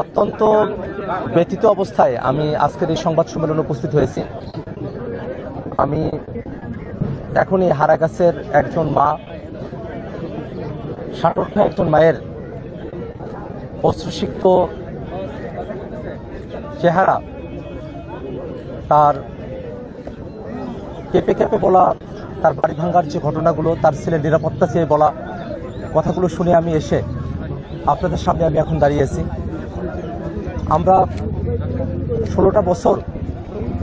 অত্যন্ত ব্যথিত অবস্থায় আমি আজকের এই সংবাদ সম্মেলনে উপস্থিত হয়েছি। আমি এখনই হারাগাছের একজন মা, ষাটোর্ধ একজন মায়ের অশ্রুসিক্ত চেহারা, তার কেঁপে কেঁপে বলা, তার বাড়ি ভাঙার যে ঘটনাগুলো, তার ছেলের নিরাপত্তা চেয়ে বলা কথাগুলো শুনে আমি এসে আপনাদের সামনে আমি এখন দাঁড়িয়েছি। আমরা 16টা বছর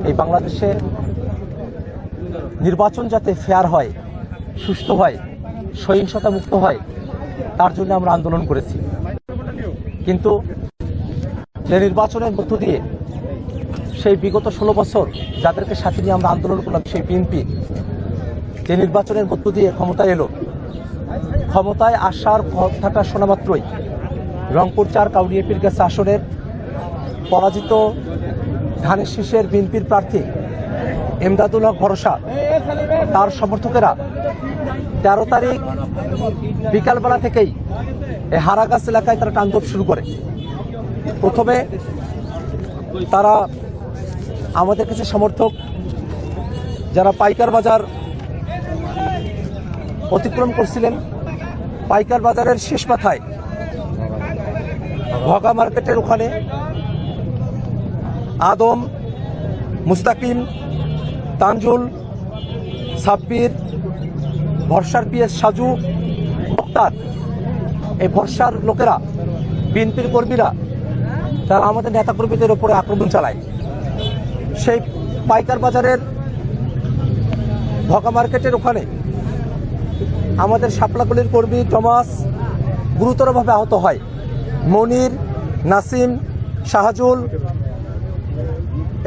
এই বাংলাদেশে নির্বাচন যাতে ফেয়ার হয়, সুস্থ হয়, সহিংসতা মুক্ত হয়, তার জন্য আমরা আন্দোলন করেছি। কিন্তু যে নির্বাচনের মধ্য দিয়ে সেই বিগত 16 বছর যাদেরকে সাথে নিয়ে আমরা আন্দোলন করলাম, সেই বিএনপি যে নির্বাচনের মধ্য দিয়ে ক্ষমতায় এলো, ক্ষমতায় আসার কথাটা শোনা মাত্রই রংপুর 4 কাউনিয়া পীরগাছা আসনের পরাজিত ধানের শীষের বিএনপির প্রার্থী এমদাদুল হক ভরসা, তার সমর্থকেরা 13 তারিখ বিকালবেলা থেকেই এই হারাগাছ এলাকায় তারা তাণ্ডব শুরু করে। প্রথমে তারা আমাদের কাছে সমর্থক যারা পাইকার বাজার অতিক্রম করছিলেন, পাইকার বাজারের শেষ মাথায় ভগা মার্কেটের ওখানে আদম, মুস্তাকিম, তানজুল, সাব্বির, ভরসার পিএস সাজু, মুক্তার, এই ভরসার লোকেরা, বিএনপির কর্মীরা, তারা আমাদের নেতাকর্মীদের উপরে আক্রমণ চালায়। সেই পাইকার বাজারের ভগা মার্কেটের ওখানে আমাদের শাপলাকলির কর্মী টমাস গুরুতরভাবে আহত হয়। মনির, নাসিম, শাহজুল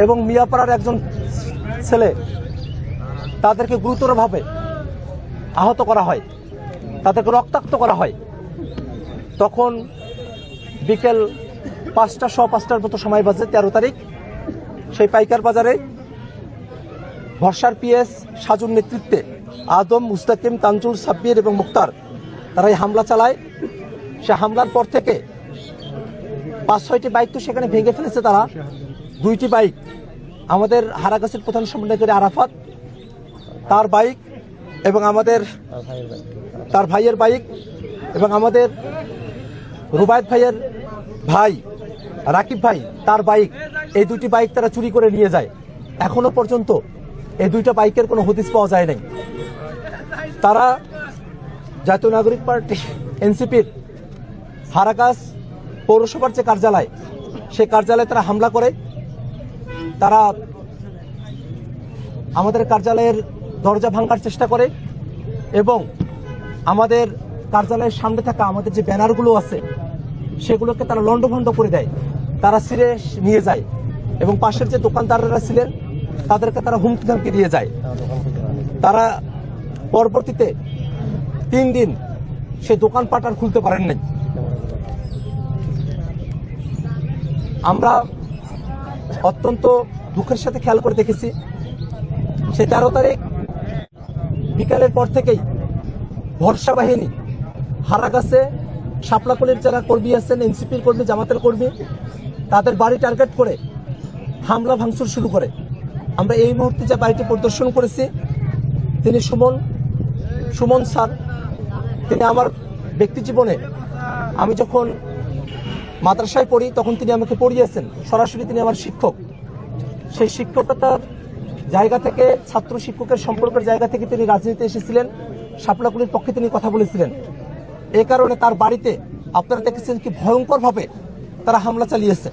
এবং মিয়াপাড়ার একজন ছেলে, তাদেরকে গুরুতরভাবে আহত করা হয়, তাদেরকে রক্তাক্ত করা হয়। তখন বিকেল 5টা, 5:15 মতো সময় বাজে 13 তারিখ। সেই পাইকার বাজারে ভরসার পিএস সাজুর নেতৃত্বে আদম, মুস্তাকিম, তানজুল, সাব্বির এবং মুক্তার তারা এই হামলা চালায়। সে হামলার পর থেকে 5-6টি বাইক তো সেখানে ভেঙে ফেলেছে তারা। 2টি বাইক আমাদের হারাগাছের প্রধান সমন্বয়কারী আরাফাত, তার বাইক এবং আমাদের তার ভাইয়ের বাইক এবং আমাদের রুবায়েত ভাইয়ের ভাই রাকিব ভাই, তার বাইক, এই 2টি বাইক তারা চুরি করে নিয়ে যায়। এখনো পর্যন্ত এই 2টা বাইকের কোনো হদিস পাওয়া যায় নাই। তারা জাতীয় নাগরিক পার্টি এনসিপির হারাগাছ পৌরসভার যে কার্যালয়, সেই কার্যালয়ে তারা হামলা করে। তারা আমাদের কার্যালয়ের দরজা ভাঙার চেষ্টা করে এবং আমাদের কার্যালয়ের সামনে থাকা আমাদের যে ব্যানারগুলো আছে সেগুলোকে তারা লণ্ডভণ্ড করে দেয়, তারা ছিঁড়ে নিয়ে যায় এবং পাশের যে দোকানদাররা ছিলেন তাদেরকে তারা হুমকি ধামকি দিয়ে যায়। তারা পরবর্তীতে 3 দিন সে দোকানপাট আর খুলতে পারেন নাই। আমরা অত্যন্ত দুঃখের সাথে খেয়াল করে দেখেছি, সে 13 তারিখ বিকালের পর থেকেই ভরসা বাহিনী হারাগাছে শাপলাকলির যারা কর্মী আছেন, এনসিপির কর্মী, জামাতের কর্মী, তাদের বাড়ি টার্গেট করে হামলা ভাঙচুর শুরু করে। আমরা এই মুহূর্তে যে বাড়িটি পরিদর্শন করেছি, তিনি সুমন স্যার, তিনি আমার ব্যক্তি জীবনে, আমি যখন মাদ্রাসায় পড়ি তখন তিনি আমাকে পড়িয়েছেন, সরাসরি তিনি আমার শিক্ষক। সেই শিক্ষকতার জায়গা থেকে, ছাত্র শিক্ষকের সম্পর্কের জায়গা থেকে তিনি রাজনীতিতে এসেছিলেন, শাপলাকলির পক্ষে তিনি কথা বলেছিলেন। এই কারণে তার বাড়িতে আপনারা দেখেছেন কি ভয়ঙ্করভাবে তারা হামলা চালিয়েছে।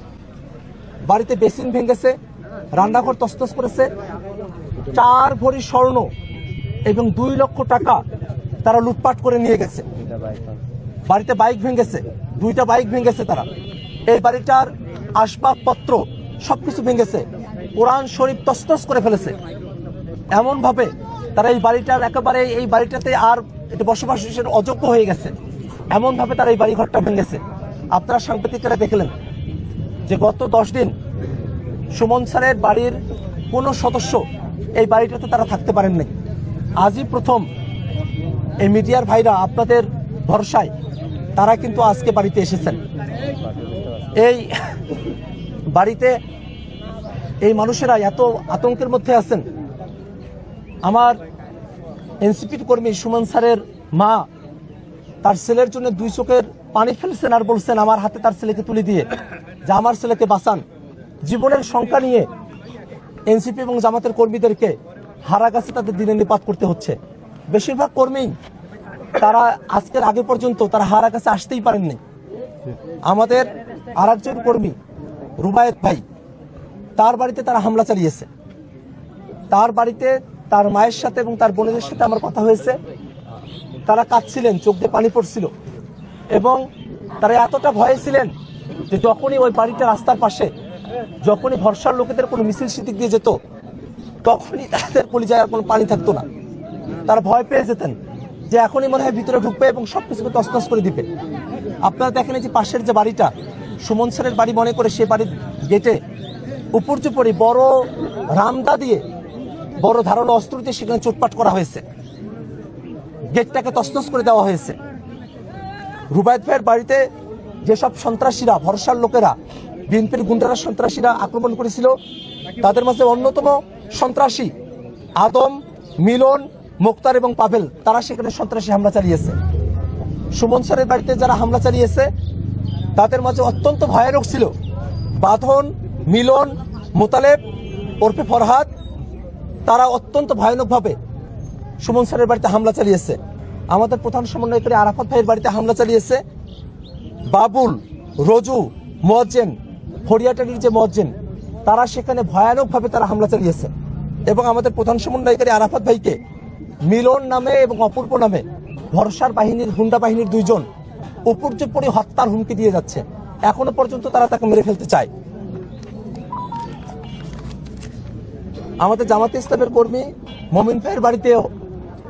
বাড়িতে বেসিন ভেঙেছে, রান্নাঘর তছনছ করেছে, 4 ভরি স্বর্ণ এবং 2 লক্ষ টাকা তারা লুটপাট করে নিয়ে গেছে। বাড়িতে বাইক ভেঙেছে, 2টা বাইক ভেঙেছে তারা। এই বাড়িটার আসবাবপত্র সবকিছু ভেঙেছে, কোরআন শরীফ তছনছ করে ফেলেছে। এমন ভাবে তারা এই বাড়িটার একেবারে, এই বাড়িটাতে আর এটা বসবাসের অযোগ্য হয়ে গেছে, এমন ভাবে তারা এই বাড়িঘরটা ভেঙেছে। আপনারা সাংবাদিকেরা দেখলেন যে গত 10 দিন সুমন স্যারের বাড়ির কোনো সদস্য এই বাড়িটাতে তারা থাকতে পারেন নাই। আজই প্রথম এই মিডিয়ার ভাইরা আপনাদের ভরসায় তারা কিন্তু আজকে বাড়িতে এসেছেন। এই বাড়িতে এই মানুষেরা এত আতঙ্কের মধ্যে আছেন। আমার এনসিপির কর্মী সুমন স্যারের মা তার ছেলের জন্য দুই চোখের পানি ফেলছেন আর বলছেন আমার হাতে তার ছেলেকে তুলে দিয়ে যে আমার ছেলেকে বাঁচান। জীবনের সংখ্যা নিয়ে এনসিপি এবং জামাতের কর্মীদেরকে হারাগাছে তাদের দিনে নিপাত করতে হচ্ছে। বেশিরভাগ কর্মী তারা আজকের আগে পর্যন্ত তারা হারাগাছে আসতেই পারেননি। আমাদের আরেকজন কর্মী রুবায়েত ভাই, তার বাড়িতে তারা হামলা চালিয়েছে। তার বাড়িতে তার মায়ের সাথে এবং তার বোনের সাথে আমার কথা হয়েছে। তারা কাঁদছিলেন, চোখ দিয়ে পানি পড়ছিল এবং তারা এতটা ভয়ে ছিলেন যে যখনই ওই বাড়িটা রাস্তার পাশে, যখনই ভরসার লোকেদের কোনো মিছিল সিদ্দিক দিয়ে যেত, তখনই তাদের কলিজায় আর কোনো পানি থাকতো না। তারা ভয় পেয়ে যেতেন যে এখনই মনে হয় ভিতরে ঢুকবে এবং সবকিছুকে তছনছ করে দিবে। আপনারা দেখেন যে পাশের যে বাড়িটা সুমন স্যারের বাড়ি মনে করে সে বাড়ির গেটে উপর্যুপরি বড় রামদা দিয়ে, বড় ধারালো অস্ত্র দিয়ে সেখানে চোটপাট করা হয়েছে, গেটটাকে তছনছ করে দেওয়া হয়েছে। রুবায়েত ভাইয়ের বাড়িতে যেসব সন্ত্রাসীরা, ভরসার লোকেরা, বিএনপির গুন্ডারা সন্ত্রাসীরা আক্রমণ করেছিল, তাদের মাঝে অন্যতম সন্ত্রাসী আদম, মিলন, মুক্তার এবং পাভেল, তারা সেখানে সন্ত্রাসী হামলা চালিয়েছে। সুমন স্যারের বাড়িতে যারা হামলা চালিয়েছে তাদের মাঝে অত্যন্ত ভয়ানক ছিল বাঁধন, মিলন, মোতালেব ওরফে ফরহাদ। তারা অত্যন্ত ভয়ানকভাবে সুমন স্যারের বাড়িতে হামলা চালিয়েছে। আমাদের প্রধান সমন্বয়কারী আরাফাত ভাইয়ের বাড়িতে হামলা চালিয়েছে। বাবুল, রজু, মুয়াজ্জিন, ফরিয়াটারির যে মুয়াজ্জিন, তারা সেখানে ভয়ানকভাবে তারা হামলা চালিয়েছে এবং আমাদের প্রধান সমন্বয়কারী আরাফাত ভাইকে মিলন নামে এবং অপূর্ব নামে ভরসার বাহিনীর গুন্ডা বাহিনীর দুইজন উপর্যুপরি হত্যার হুমকি দিয়ে যাচ্ছে। এখনো পর্যন্ত তারা তাকে মেরে ফেলতে চায়। আমাদের জামাতে ইসলামের কর্মী মমিন ভাইয়ের বাড়িতেও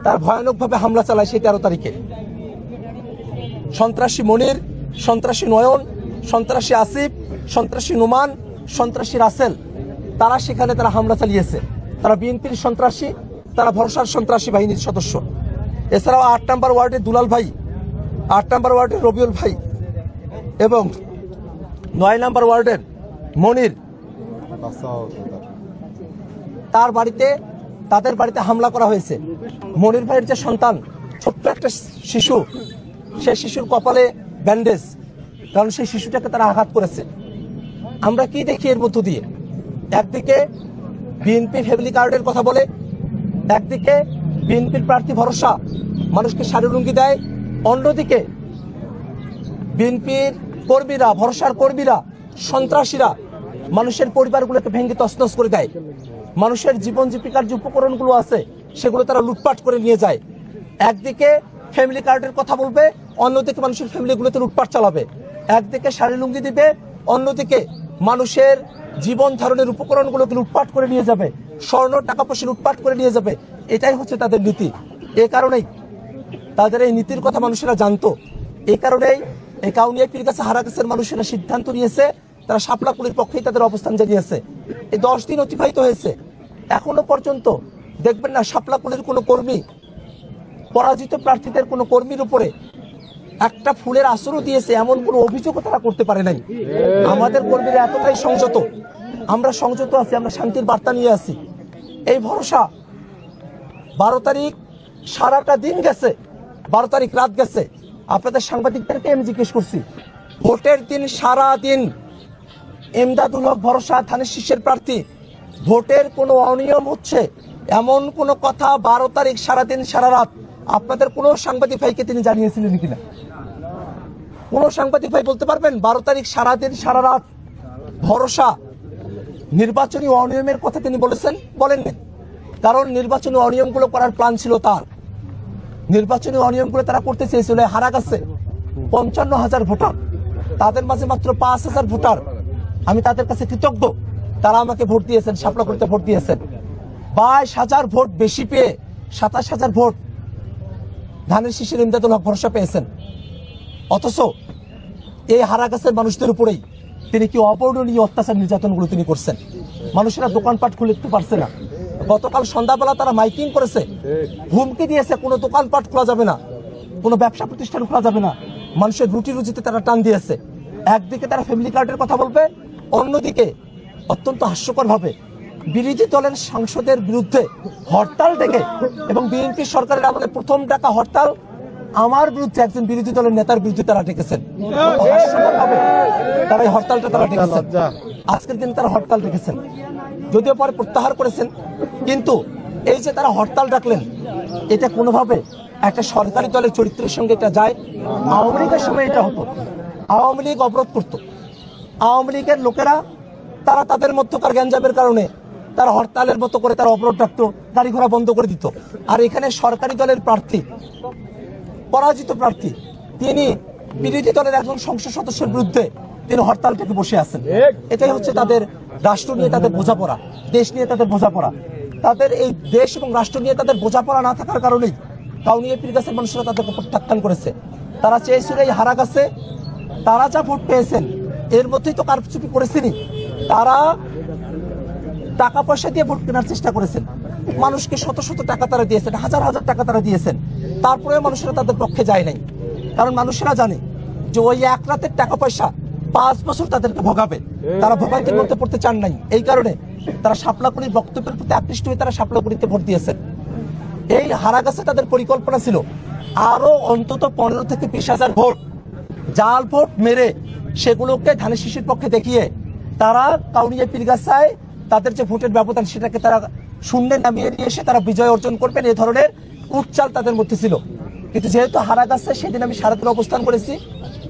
তার ভয়ানকভাবে হামলা চালায় সেই 13 তারিখে। সন্ত্রাসী মনির, সন্ত্রাসী নয়ন, সন্ত্রাসী আসিফ, সন্ত্রাসী নোমান, সন্ত্রাসী রাসেল, তারা সেখানে তারা হামলা চালিয়েছে। তারা বিএনপির সন্ত্রাসী, তারা ভরসার সন্ত্রাসী বাহিনীর সদস্য। এছাড়াও 8 নম্বর ওয়ার্ডের দুলাল ভাই, 8 নম্বর ওয়ার্ডের রবিউল ভাই এবং 9 নম্বর ওয়ার্ডের মনির, তার বাড়িতে, তাদের বাড়িতে হামলা করা হয়েছে। মনির ভাইয়ের যে সন্তান, ছোট্ট একটা শিশু, সেই শিশুর কপালে ব্যান্ডেজ, কারণ সেই শিশুটাকে তারা আঘাত করেছে। আমরা কি দেখি এর মধ্য দিয়ে? একদিকে বিএনপি ফ্যামিলি কার্ডের কথা বলে, একদিকে বিএনপির প্রার্থী ভরসা মানুষকে শাড়ি লুঙ্গি দেয়, অন্যদিকে বিএনপির কর্মীরা, ভরসার কর্মীরা, সন্ত্রাসীরা মানুষের পরিবারগুলোকে ভেঙে তছনছ করে দেয়। মানুষের জীবন জীবিকার যে উপকরণগুলো আছে সেগুলো তারা লুটপাট করে নিয়ে যায়। একদিকে ফ্যামিলি কার্ডের কথা বলবে, অন্যদিকে মানুষের ফ্যামিলিগুলোতে লুটপাট চালাবে। একদিকে শাড়ি লুঙ্গি দিবে, অন্যদিকে মানুষের জীবন ধারণের উপকরণগুলোকে লুটপাট করে নিয়ে যাবে, স্বর্ণ টাকা পয়সা লুটপাট করে নিয়ে যাবে। এটাই হচ্ছে তাদের নীতি। এ কারণেই তাদের এই নীতির কথা মানুষেরা জানতো। এই কারণেই এই কাউনিয়া পীরগাছা হারাগাছের মানুষেরা সিদ্ধান্ত নিয়েছে, তারা শাপলাকুলির পক্ষেই তাদের অবস্থান জানিয়েছে। এই 10 দিন অতিবাহিত হয়েছে, এখনো পর্যন্ত দেখবেন না শাপলাকুলির কোনো কর্মী, পরাজিত প্রার্থীদের কোনো কর্মীর উপরে একটা ফুলের আসরও দিয়েছে এমন কোনো অভিযোগও তারা করতে পারে নাই। আমাদের কর্মীরা এতটাই সংযত, আমরা সংযত আছি, আমরা শান্তির বার্তা নিয়ে আসি। এই ভরসা 12 তারিখ সারাটা দিন গেছে, 12 তারিখ রাত গেছে। আপনাদের সাংবাদিকদেরকে আমি জিজ্ঞেস করছি, ভোটের দিন সারা দিন এমদাদুল হক ভরসা ধানের শীষের প্রার্থী, ভোটের কোনো অনিয়ম হচ্ছে এমন কোনো কথা 12 তারিখ সারাদিন সারা রাত আপনাদের কোনো সাংবাদিক ভাইকে তিনি জানিয়েছিলেন কিনা? কোন সাংবাদিক ভাই বলতে পারবেন 12 তারিখ সারাদিন সারা রাত ভরসা নির্বাচনী অনিয়মের কথা তিনি বলেছেন? বলেননি। কারণ নির্বাচনী অনিয়মগুলো করার প্ল্যান ছিল তার। নির্বাচনী অনিয়মগুলো তারা করতে চেয়েছিল। হারাগাছে 55,000 ভোটার, তাদের মাঝে মাত্র 5,000 ভোটার। আমি তাদের কাছে কৃতজ্ঞ, তারা আমাকে ভোট দিয়েছেন, শাপলাকুলিতে ভোট দিয়েছেন। 22,000 ভোট বেশি পেয়ে 27,000 ভোট ধানের শীষের ইমদাদুল হক ভরসা পেয়েছেন। অথচ এই হারাগাছের মানুষদের উপরেই তিনি কি অবর্ণনীয় অত্যাচার নির্যাতনগুলো তিনি করছেন। মানুষেরা দোকানপাট খুলতে পারছে না। গতকাল সন্ধ্যাবেলা তারা মাইকিং করেছে, হুমকি দিয়েছে কোনো দোকানপাট খোলা যাবে না, কোনো ব্যবসা প্রতিষ্ঠান খোলা যাবে না। মানুষের রুটি রুজিতে তারা টান দিয়েছে। একদিকে তারা ফ্যামিলি কার্ডের কথা বলবে, অন্যদিকে অত্যন্ত হাস্যকরভাবে বিরোধী দলের সাংসদের বিরুদ্ধে হরতাল ডেকে, এবং বিএনপি সরকারের আমলে প্রথম ডাকা হরতাল আমার বিরুদ্ধে একজন বিরোধী দলের নেতার বিরুদ্ধে তারা ডেকেছেন। তারা এই হরতালটা তারা ডেকেছেন, আজকের দিন তারা হরতাল ডেকেছেন, যদিও পরে প্রত্যাহার করেছেন। কিন্তু এই যে তারা হরতাল ডাকলেন, এটা কোনোভাবে একটা সরকারি দলের চরিত্রের সঙ্গে এটা যায়। আওয়ামী লীগের সময় এটা হতো, আওয়ামী লীগ অবরোধ করত, আওয়ামী লীগের লোকেরা তারা তাদের মধ্যকার গ্যাঞ্জামের কারণে তারা হরতালের মতো করে তারা অবরোধ ডাকতো, গাড়ি ঘোড়া বন্ধ করে দিত। আর এখানে সরকারি দলের প্রার্থী, পরাজিত প্রার্থী, তিনি বিরোধী দলের একজন সংসদ সদস্যের বিরুদ্ধে তিনি হরতাল থেকে বসে আছেন। এটাই হচ্ছে তাদের রাষ্ট্র নিয়ে তাদের বোঝাপড়া, দেশ নিয়ে তাদের বোঝাপড়া। তাদের এই দেশ এবং রাষ্ট্র নিয়ে তাদের বোঝাপড়া না থাকার কারণেই কাউনিয়া পীরগাছার মানুষরা তাদেরকে প্রত্যাখ্যান করেছে। তারা চেয়েছিল এই হারাগাছে তারা যা ভোট পেয়েছেন এর মধ্যেই তো কারচুপি করেছেনি, তারা টাকা পয়সা দিয়ে ভোট কেনার চেষ্টা করেছেন, মানুষকে শত শত টাকা তারা দিয়েছেন, হাজার হাজার টাকা তারা দিয়েছেন, তারপরেও মানুষেরা তাদের পক্ষে যায় নাই। কারণ মানুষেরা জানে যে ওই এক রাতের টাকা পয়সা 5 বছর তাদেরকে ভোগাবে, তারা ভোগান্তির মধ্যে পড়তে চান নাই। এই কারণে তারা শাপলাকুড়ির বক্তব্যের প্রতি আকৃষ্ট হয়ে তারা শাপলাকুড়িতে ভোট দিয়েছেন। এই হারাগাছে তাদের পরিকল্পনা ছিল আরো অন্তত 15 থেকে 20,000 ভোট জাল ভোট মেরে সেগুলোকে ধানের শীষের পক্ষে দেখিয়ে তারা কাউনিয়া পীরগাছায় তাদের যে ভোটের ব্যবধান সেটাকে তারা শূন্যে নামিয়ে নিয়ে এসে তারা বিজয় অর্জন করবেন, এই ধরনের উচ্চাল তাদের মধ্যে ছিল। কিন্তু যেহেতু হারাগাছে সেদিন আমি সারাদিন অবস্থান করেছি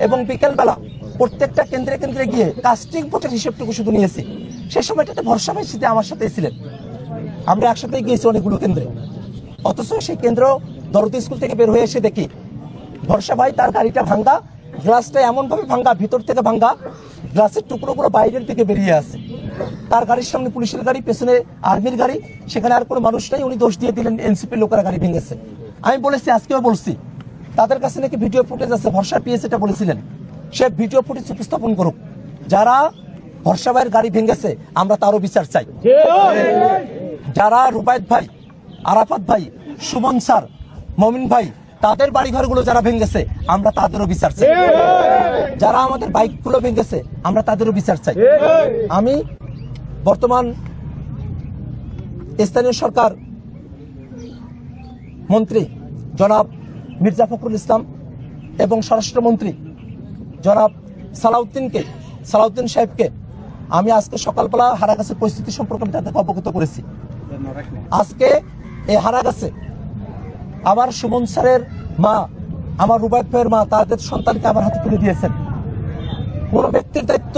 এবং বিকেলবেলা প্রত্যেকটা কেন্দ্রে কেন্দ্রে গিয়ে কাস্টিং ভোটের হিসেবটুকু শুধু নিয়েছি। সে সময়টাতে ভরসা ভাই শীতে আমার সাথে ছিলেন, আমরা একসাথে গিয়েছি অনেকগুলো কেন্দ্রে। অথচ সেই কেন্দ্র দরদি স্কুল থেকে বের হয়ে এসে দেখি ভরসা ভাই তার গাড়িটা ভাঙ্গা, গ্লাসটা এমন ভাবে ভাঙ্গা, ভিতর থেকে ভাঙ্গা, গ্লাসের টুকরোগুলো বাইরের থেকে বেরিয়ে আসে। তার গাড়ির সামনে পুলিশের গাড়ি, পেছনে আর্মির গাড়ি, সেখানে আর কোনো মানুষ নাই। উনি দোষ দিয়ে দিলেন এনসিপির লোকেরা গাড়ি ভেঙেছে। আমি বলেছি, আজকেও বলছি, তাদের কাছে নাকি ভিডিও ফুটেজ আছে, ভরসা পিএস এটা বলেছিলেন, সে ভিডিও ফুটেজ উপস্থাপন করুক। যারা ভরসা ভাইয়ের গাড়ি ভেঙেছে আমরা তারও বিচার চাই। যারা রুবায়েত ভাই, আরাফাত ভাই, সুমন স্যার, মমিন ভাই তাদের বাড়িঘরগুলো যারা ভেঙেছে আমরা তাদেরও বিচার চাই। যারা আমাদের বাইকগুলো ভেঙেছে আমরা তাদেরও বিচার চাই। আমি বর্তমান স্থানীয় সরকার মন্ত্রী জনাব মির্জা ফখরুল ইসলাম এবং স্বরাষ্ট্রমন্ত্রী জনাব সালাউদ্দিন সাহেবকে আমি আজকে সকালবেলা হারাগাছের পরিস্থিতি সম্পর্কে তাদেরকে অবগত করেছি। আজকে এই হারাগাছে আমার সুমন স্যারের মা, আমার রুবায়েত ভাইয়ের মা তাদের সন্তানকে আমার হাতে তুলে দিয়েছেন। কোন ব্যক্তির দায়িত্ব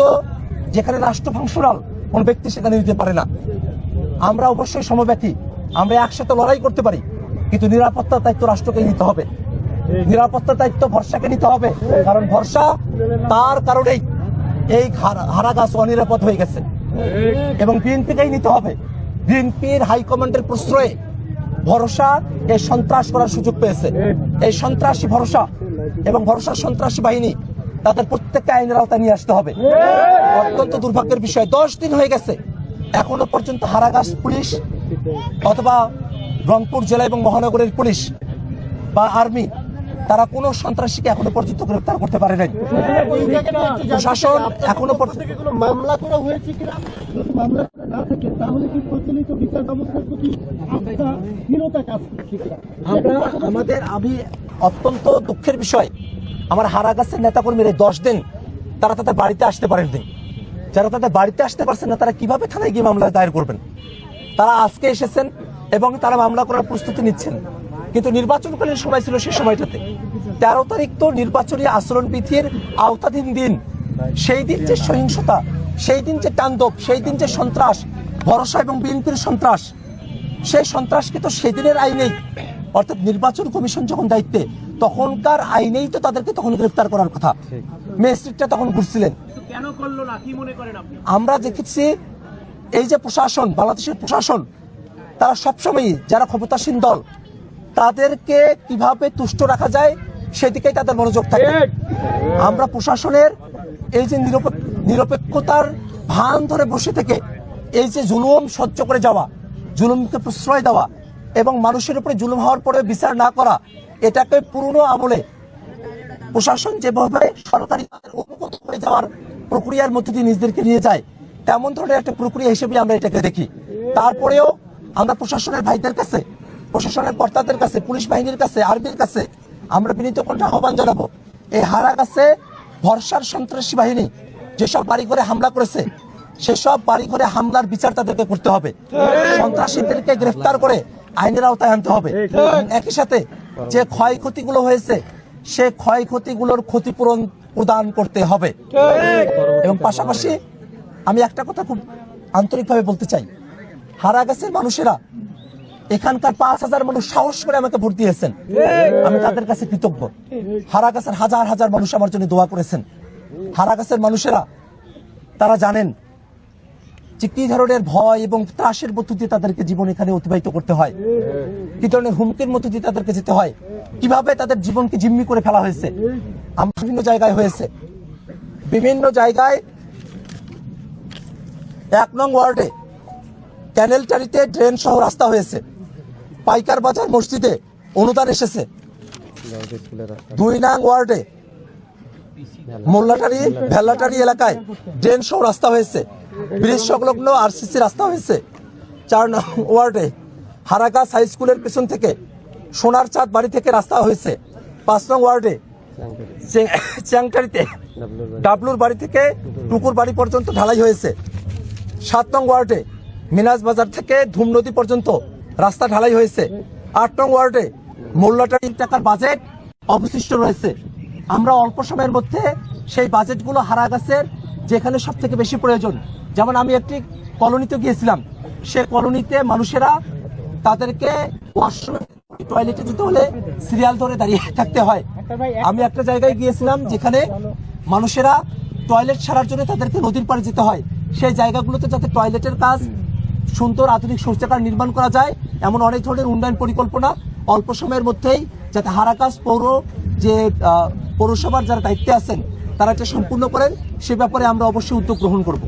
যেখানে রাষ্ট্র ফাংশনাল, কোন ব্যক্তি সেখানে নিতে পারে না। আমরা অবশ্যই সমব্যথী, আমরা একসাথে লড়াই করতে পারি, কিন্তু নিরাপত্তার দায়িত্ব রাষ্ট্রকে নিতে হবে, নিরাপত্তার দায়িত্ব ভরসাকে নিতে হবে। কারণ ভরসা তার কারণেই এই হারাগাছ অনিরাপদ হয়ে গেছে এবং বিএনপিকেই নিতে হবে। বিএনপির হাইকমান্ডের প্রশ্রয়ে ভরসা এই সন্ত্রাস করার সুযোগ পেয়েছে। এই সন্ত্রাসী ভরসা এবং ভরসার সন্ত্রাসী বাহিনী তাদের প্রত্যেককে আইনের আওতায় নিয়ে আসতে হবে। অত্যন্ত দুর্ভাগ্যের বিষয়, 10 দিন হয়ে গেছে এখনো পর্যন্ত হারাগাছ পুলিশ অথবা রংপুর জেলা এবং মহানগরের পুলিশ বা আর্মি তারা কোনো সন্ত্রাসীকে এখনো পর্যন্ত গ্রেফতার করতে পারে নাই। প্রশাসন এখনো পর্যন্ত মামলা করা হয়েছে কিনা, মামলা না থাকে তাহলে কি প্রচলিত বিচার ব্যবস্থার প্রতি হীনতা কাজ করছে? আমি অত্যন্ত দুঃখের বিষয়, আমার হারাগাছের নেতাকর্মীরা 10 দিন তারা তাদের বাড়িতে আসতে পারেননি। যারা তাদের বাড়িতে আসতে পারছেন না তারা কিভাবে থানায় গিয়ে মামলা দায়ের করবেন? তারা আজকে এসেছেন এবং তারা মামলা করার প্রস্তুতি নিচ্ছেন, কিন্তু নির্বাচনকালীন সময় ছিল সেই সময়টাতে। 13 তারিখ তো নির্বাচনী আচরণবিধির আওতাধীন দিন। সেই দিন যে সহিংসতা, সেই দিন যে তাণ্ডব, সেই দিন যে সন্ত্রাস, ভরসা এবং বিএনপির সন্ত্রাস, সেই সন্ত্রাস কিন্তু সেদিনের আইনেই, অর্থাৎ নির্বাচন কমিশন যখন দায়িত্বে তখনকার আইনেই তো তাদেরকে তখন গ্রেফতার করার কথা। ম্যাজিস্ট্রেটটা তখন ঘুরছিলেন। আমরা দেখেছি এই যে প্রশাসন, বাংলাদেশের প্রশাসন, তারা সবসময় যারা ক্ষমতাসীন দল তাদেরকে কিভাবে তুষ্ট রাখা যায় সেদিকেই তাদের মনোযোগ থাকে। আমরা প্রশাসনের এই যে নিরপেক্ষতার ভান ধরে বসে থেকে এই যে জুলুম সহ্য করে যাওয়া, জুলুমকে প্রশ্রয় দেওয়া এবং মানুষের উপরে জুলুম হওয়ার পরে বিচার না করা, এটাকে পুরনো আমলে প্রশাসন যেভাবে সরকারি উপকূল হয়ে যাওয়ার প্রক্রিয়ার মধ্যে দিয়ে নিজেদেরকে নিয়ে যায়, তেমন ধরনের একটা প্রক্রিয়া হিসেবে আমরা এটাকে দেখি। তারপরেও আমরা প্রশাসনের ভাইদের কাছে, প্রশাসনের কর্তাদের কাছে, পুলিশ বাহিনীর কাছে, আর্মির কাছে আমরা বিনীত কণ্ঠে আহ্বান জানাবো, এই হারাগাছে ভরসার সন্ত্রাসী বাহিনী যেসব বাড়িঘরে হামলা করেছে, সেসব বাড়িঘরে হামলার বিচার তাদেরকে করতে হবে। সন্ত্রাসীদেরকে গ্রেফতার করে আইনের আওতায় আনতে হবে। একই সাথে যে ক্ষয়ক্ষতিগুলো হয়েছে, সে ক্ষয়ক্ষতিগুলোর ক্ষতিপূরণ প্রদান করতে হবে। এবং পাশাপাশি আমি একটা কথা খুব আন্তরিকভাবে বলতে চাই, হারাগাছের মানুষেরা, এখানকার 5,000 মানুষ সাহস করে আমাকে ভোট দিয়েছেন, আমি তাদের কাছে কৃতজ্ঞ। হারাগাছের হাজার হাজার মানুষ আমার জন্য দোয়া করেছেন। হারাগাছের মানুষেরা তারা জানেন যে কি ধরনের ভয় এবং ত্রাসের মধ্য দিয়ে তাদেরকে জীবন এখানে অতিবাহিত করতে হয়, কি ধরনের হুমকির মধ্য দিয়ে তাদেরকে যেতে হয়, কিভাবে তাদের জীবনকে জিম্মি করে ফেলা হয়েছে। আমার বিভিন্ন জায়গায় হয়েছে, বিভিন্ন জায়গায় 1 নং ওয়ার্ডে ক্যানেলটারিতে ড্রেন সহ রাস্তা হয়েছে, পাইকার বাজার মসজিদে অনুদান এসেছে, 2 নং ওয়ার্ডে মোল্লাটারি ভেল্লাটারি এলাকায় ড্রেন সহ রাস্তা হয়েছে, ব্রিজ সংলগ্ন আরসিসি রাস্তা হয়েছে, 4 নং ওয়ার্ডে হারাগাছ হাই স্কুলের পেছন থেকে সোনার চাঁদ বাড়ি থেকে রাস্তা হয়েছে, 5 নং ওয়ার্ডে চ্যাংটারিতে ডাবলুর বাড়ি থেকে টুকুর বাড়ি পর্যন্ত ঢালাই হয়েছে, 7 নং ওয়ার্ডে মিনাজ বাজার থেকে ধুম নদী পর্যন্ত রাস্তা ঢালাই হয়েছে, 8 নং ওয়ার্ডে মোল্লাটারি টাকার বাজেট অবশিষ্ট রয়েছে। আমরা অল্প সময়ের মধ্যে সেই বাজেটগুলো হারাগাছের যেখানে সব থেকে বেশি প্রয়োজন, যেমন আমি একটি কলোনিতে গিয়েছিলাম, সে কলোনিতে মানুষেরা তাদেরকে ওয়াশরুমে টয়লেটে যেতে হলে সিরিয়াল ধরে দাঁড়িয়ে থাকতে হয়। আমি একটা জায়গায় গিয়েছিলাম যেখানে মানুষেরা টয়লেট সারার জন্য তাদেরকে নদীর পাড়ে যেতে হয়, সেই জায়গাগুলোতে যাতে টয়লেটের কাজ সুন্দর আধুনিক শৌচাগার নির্মাণ করা যায়, এমন অনেক ধরনের উন্নয়ন পরিকল্পনা অল্প সময়ের মধ্যেই যাতে হারাগাছ পৌরসভার যারা দায়িত্বে আছেন তারা এটা সম্পূর্ণ করেন, সে ব্যাপারে আমরা অবশ্যই উদ্যোগ গ্রহণ করব।